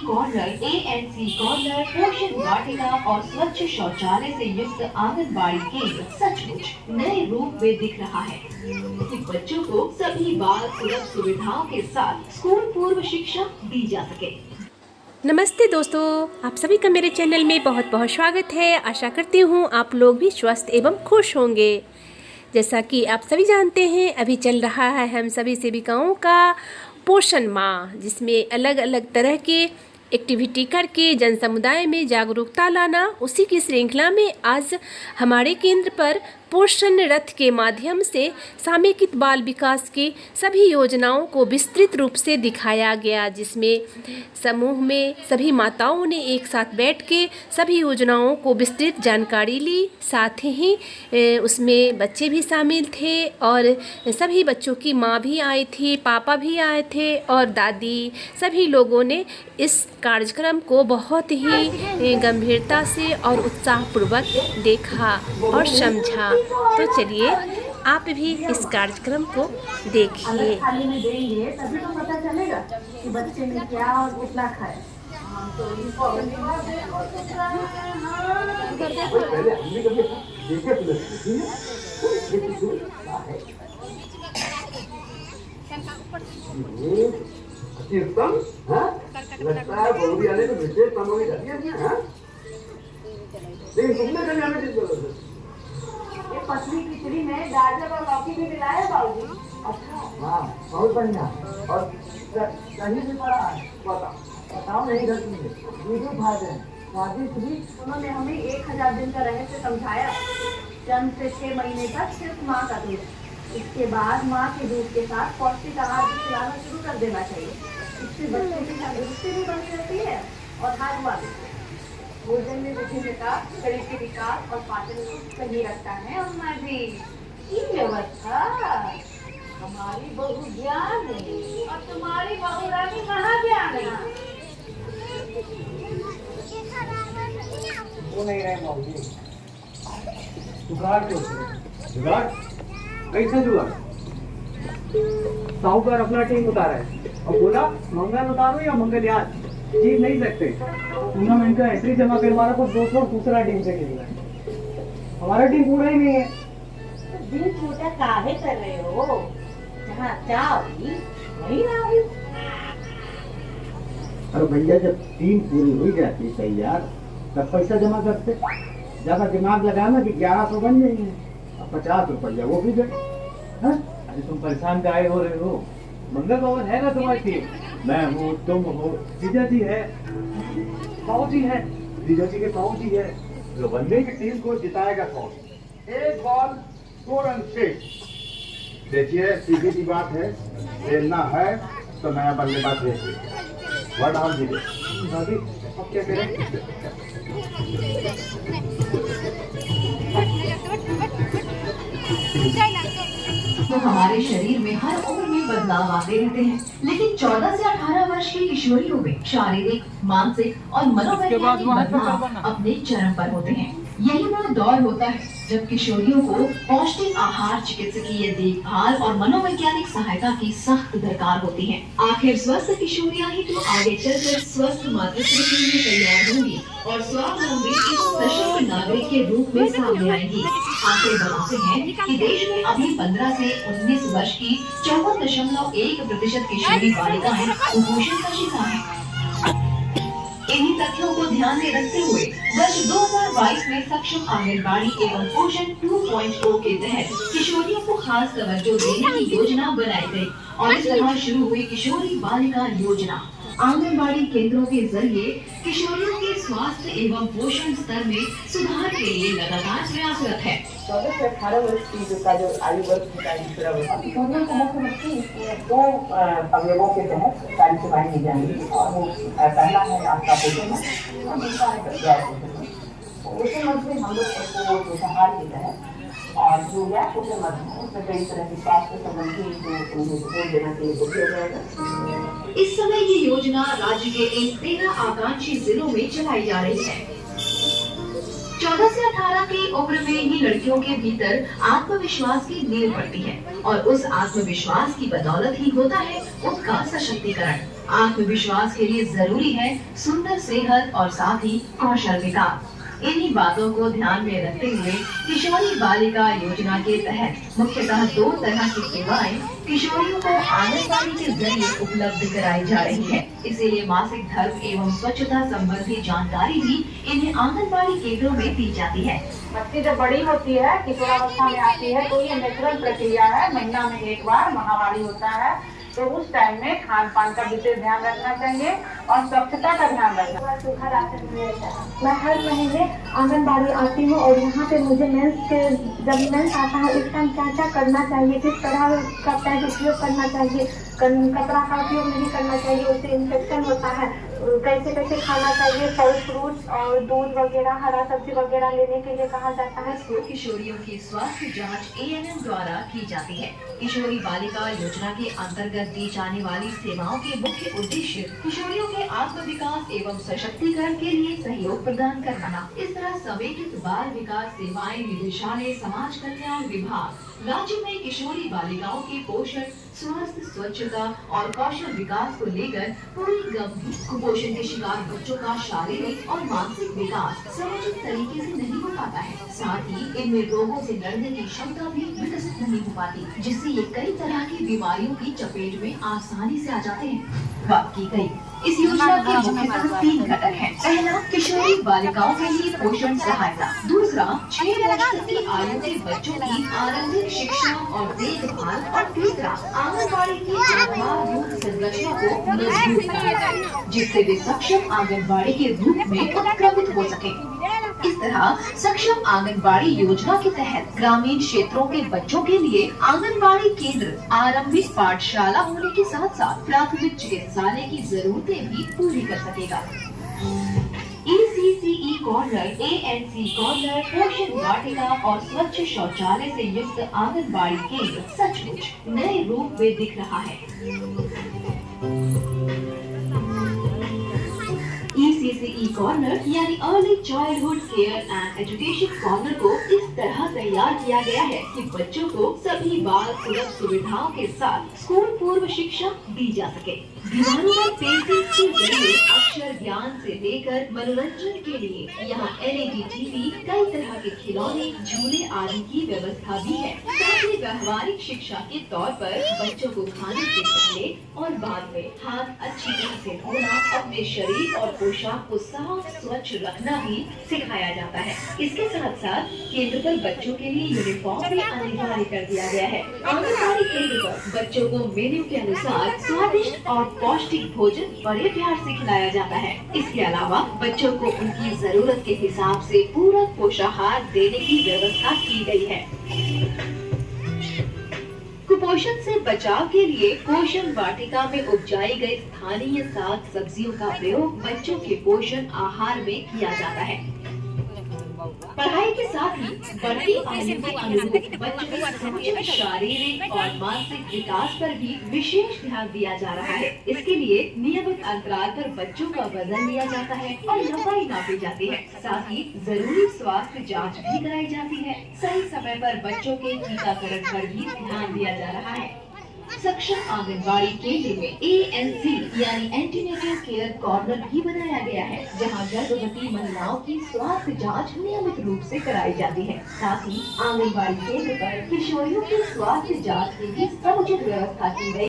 Corner, ANC corner, पोषण वाटिका और स्वच्छ शौचालय से युक्त आंगनबाड़ी केंद्र सचमुच नए रूप में दिख रहा है कि बच्चों को सभी बाल सुलभ सुविधाओं के साथ स्कूल पूर्व शिक्षा दी जा सके। नमस्ते दोस्तों, आप सभी का मेरे चैनल में बहुत बहुत स्वागत है। आशा करती हूँ आप लोग भी स्वस्थ एवं खुश होंगे। जैसा कि आप सभी जानते हैं, अभी चल रहा है हम सभी सेविकाओं का पोषण माह, जिसमें अलग अलग तरह के एक्टिविटी करके जन समुदाय में जागरूकता लाना। उसी की श्रृंखला में आज हमारे केंद्र पर पोषण रथ के माध्यम से समेकित बाल विकास की सभी योजनाओं को विस्तृत रूप से दिखाया गया, जिसमें समूह में सभी माताओं ने एक साथ बैठ के सभी योजनाओं को विस्तृत जानकारी ली। साथ ही उसमें बच्चे भी शामिल थे और सभी बच्चों की माँ भी आई थी, पापा भी आए थे और दादी। सभी लोगों ने इस कार्यक्रम को बहुत ही गंभीरता से और उत्साहपूर्वक देखा और समझा। तो चलिए आप भी इस कार्यक्रम को देखिए। थाली में देंगे तभी तो पता चलेगा कि बच्चे ने क्या और कितना खाया। लगता है बहुरी आने को विशेष सामग्री कर दिया है। लेकिन तुमने कहीं आने की ये पतली खिचड़ी में गाजर और लौकी भी मिलाया बाबूजी। अच्छा, हाँ, बहुत बढ़िया। और कहीं भी पड़ा है बताओ नहीं घर में वीडियो भाग रहे स्वादिष्ट भी। उन्होंने हमें 1000 दिन का रहस्य समझाया। जन्म से 6 महीने तक सिर्फ माँ का दूध, इसके बाद माँ के दूध के साथ पौष्टिक आहार भी खिलाना शुरू कर देना चाहिए। इससे बच्चे की तंदुरुस्ती भी बनी रहती है और हाजमा भी। भोजन में विभिन्नता शरीर के विकास और पाचन को सही रखता है। और मैं भी ये व्यवस्था हमारी बहु ज्ञान है और तुम्हारी बहु रानी महाज्ञान है। वो नहीं रहे बाबूजी। जुगाड़ क्यों? जुगाड़ कैसे जुगाड़? साहूकार अपना टीम उतारा है और बोला मंगल उतारो या मंगल याद जीत नहीं सकते। टूर्नामेंट का एंट्री जमा करवाना को दूसरा टीम से खेलना है। हमारा टीम पूरा ही नहीं है। तो दिल छोटा काहे कर रहे हो? जहाँ चाहोगी वही रहोगी। अरे भैया, जब टीम पूरी हो जाती तैयार तब पैसा जमा करते। ज्यादा दिमाग लगाना कि 1100 बन जाएंगे और 50 रुपया वो भी दे। अरे तुम परेशान काहे हो रहे हो? मंगल भवन है ना तुम्हारी टीम। मैं हूँ, तुम हो, जीजा जी है, पाऊ जी है, जीजा जी के पाऊ जी है। जो बंदे की टीम को जिताएगा कौन? एक बॉल 2 रन से। देखिए सीधी सी बात है, खेलना है तो नया बल्लेबाज देखिए। वर्ड आउट दीजिए। दादी अब क्या करें? तो हमारे शरीर में हर उम्र में बदलाव आते रहते हैं, लेकिन 14 से 18 वर्ष की किशोरियों में शारीरिक, मानसिक और मनोवैज्ञानिक बदलाव अपने चरम पर होते हैं। यही वो दौर होता है जब किशोरियों को पौष्टिक आहार, चिकित्सकीय देखभाल और मनोवैज्ञानिक सहायता की सख्त दरकार होती है। आखिर स्वस्थ किशोरियां ही तो आगे चलकर स्वस्थ मातृत्व के लिए तैयार होंगी और स्वावलंबी सशक्त नागरिक के रूप में सामने आएंगी। आंकड़े बताते हैं कि देश में अभी 15 से 19 वर्ष की 54.1% किशोरी बालिकाएं कुपोषण का शिकार हैं। इन्हीं तथ्यों को ध्यान में रखते हुए वर्ष 2022 में सक्षम आंगनबाड़ी एवं पोषण 2.0 के तहत किशोरियों को खास तवज्जो देने की योजना बनाई गई और इस तरह शुरू हुई किशोरी बालिका योजना। आंगनबाड़ी केंद्रों के जरिए किशोरियों के स्वास्थ्य एवं पोषण स्तर में सुधार के लिए लगातार प्रयासरत है। 14 से 18 वर्ष की का जो आयु वर्ग होता है, किशोरियों को मुख्यमंत्री 2 अवयवों के तहत सारी सेवाएं दी जाएंगी। और वो पहला है आपका पोषण और दूसरा है पोषण मद में हम लोग को पोषाहार के तहत और जो गैर पोषण मद है उसमें कई तरह की स्वास्थ्य संबंधी जो उन्हें सपोर्ट देना चाहिए वो किया जाएगा। इस समय ये योजना राज्य के इन 13 आकांक्षी जिलों में चलाई जा रही है। 14 से 18 की उम्र में ही लड़कियों के भीतर आत्मविश्वास की नींव पड़ती है और उस आत्मविश्वास की बदौलत ही होता है उनका सशक्तिकरण। आत्मविश्वास के लिए जरूरी है सुंदर सेहत और साथ ही कौशल विकास। इन्हीं बातों को ध्यान में रखते हुए किशोरी बालिका योजना के तहत मुख्यतः 2 तरह की सेवाएं किशोरियों को आंगनबाड़ी के जरिए उपलब्ध कराई जा रही है। इसीलिए मासिक धर्म एवं स्वच्छता संबंधी जानकारी भी इन्हें आंगनबाड़ी केंद्रों में दी जाती है। बच्ची जब बड़ी होती है, किशोरावस्था में आती है, तो ये नेचुरल प्रक्रिया है। महीना में एक बार माहवारी होता है, तो उस टाइम में खान पान का विशेष ध्यान रखना चाहिए और स्वच्छता का ध्यान रखना। सूखा राशन मिलता है। मैं हर महीने आंगनबाड़ी आती हूँ और यहाँ पे मुझे जब मेंस आता है उस टाइम क्या क्या करना चाहिए, किस तरह का पैड उपयोग करना चाहिए, कपड़ा का उपयोग नहीं करना चाहिए, उससे इन्फेक्शन होता है, कैसे कैसे खाना चाहिए, फल फ्रूट्स और दूध वगैरह, हरा सब्जी वगैरह लेने के लिए कहा जाता है। किशोरियों की स्वास्थ्य जांच ANM द्वारा की जाती है। किशोरी बालिका योजना के अंतर्गत दी जाने वाली सेवाओं के मुख्य उद्देश्य किशोरियों के आत्म विकास एवं सशक्तिकरण के लिए सहयोग प्रदान करना। इस तरह समेकित बाल विकास सेवाएं निदेशालय समाज कल्याण विभाग राज्य में किशोरी बालिकाओं के पोषण, स्वास्थ्य, स्वच्छता और कौशल विकास को लेकर पूरी गंभीर कुपोषण के शिकार बच्चों का शारीरिक और मानसिक विकास समुचित तरीके से नहीं हो पाता है। साथ ही इनमें रोगों से लड़ने की क्षमता भी विकसित नहीं हो पाती, जिससे ये कई तरह की बीमारियों की चपेट में आसानी से आ जाते हैं। बात की गई इस योजना के मुख्यतः 3 घटक हैं। पहला, किशोरी बालिकाओं के लिए पोषण सहायता। दूसरा, 6 वर्ष तक की आयु के बच्चों की आरंभिक शिक्षा और देखभाल। और तीसरा, आंगनबाड़ी की आधारभूत संरचना को मजबूत करना, जिससे वे सक्षम आंगनबाड़ी के रूप में उत्क्रमित हो सके। इस तरह सक्षम आंगनबाड़ी योजना के तहत ग्रामीण क्षेत्रों के बच्चों के लिए आंगनबाड़ी केंद्र आरंभिक पाठशाला होने के साथ साथ प्राथमिक चिकित्सालय की जरूरतें भी पूरी कर सकेगा। ECCE कॉर्नर, ANC कॉर्नर, पोषण वाटिका और स्वच्छ शौचालय से युक्त आंगनबाड़ी केंद्र सचमुच नए रूप में दिख रहा है। ECCE कॉर्नर यानी early childhood care and education corner को इस तरह तैयार किया गया है कि बच्चों को सभी बाल सुलभ सुविधाओं के साथ स्कूल पूर्व शिक्षा दी जा सके। दीवारों पर पेंटिंग के जरिए अक्षर ज्ञान से लेकर मनोरंजन के लिए यहाँ LED TV, कई तरह के खिलौने, झूले आदि की व्यवस्था भी है। साथ ही व्यवहारिक शिक्षा के तौर पर बच्चों को खाने से पहले और बाद में हाथ अच्छी तरह से धोना, अपने शरीर और पोशाक को साफ स्वच्छ रखना भी सिखाया जाता है। इसके साथ साथ केंद्र पर बच्चों के लिए यूनिफॉर्म भी अनिवार्य कर दिया गया है। आंगनबाड़ी केंद्र पर बच्चों को मेन्यू के अनुसार स्वादिष्ट और पौष्टिक भोजन बड़े प्यार से खिलाया जाता है। इसके अलावा बच्चों को उनकी जरूरत के हिसाब से पूरक पोषाहार देने की व्यवस्था की गई है। कुपोषण से बचाव के लिए पोषण वाटिका में उपजाई गई स्थानीय साग सब्जियों का प्रयोग बच्चों के पोषण आहार में किया जाता है। पढ़ाई के साथ ही बढ़ती आयु के अनुरूप बच्चों के समुचित शारीरिक और मानसिक विकास पर भी विशेष ध्यान दिया जा रहा है। इसके लिए नियमित अंतराल पर बच्चों का वजन लिया जाता है और लंबाई नापी जाती है। साथ ही जरूरी स्वास्थ्य जांच भी कराई जाती है। सही समय पर बच्चों के टीकाकरण पर भी ध्यान दिया जा रहा है। सक्षम आंगनबाड़ी केंद्र में ANC यानी एंटीनेटल केयर कॉर्नर भी बनाया गया है, जहां गर्भवती महिलाओं की स्वास्थ्य जांच नियमित रूप से कराई जाती है। साथ ही आंगनबाड़ी केंद्र पर किशोरियों की स्वास्थ्य जांच की भी समुचित व्यवस्था की गई।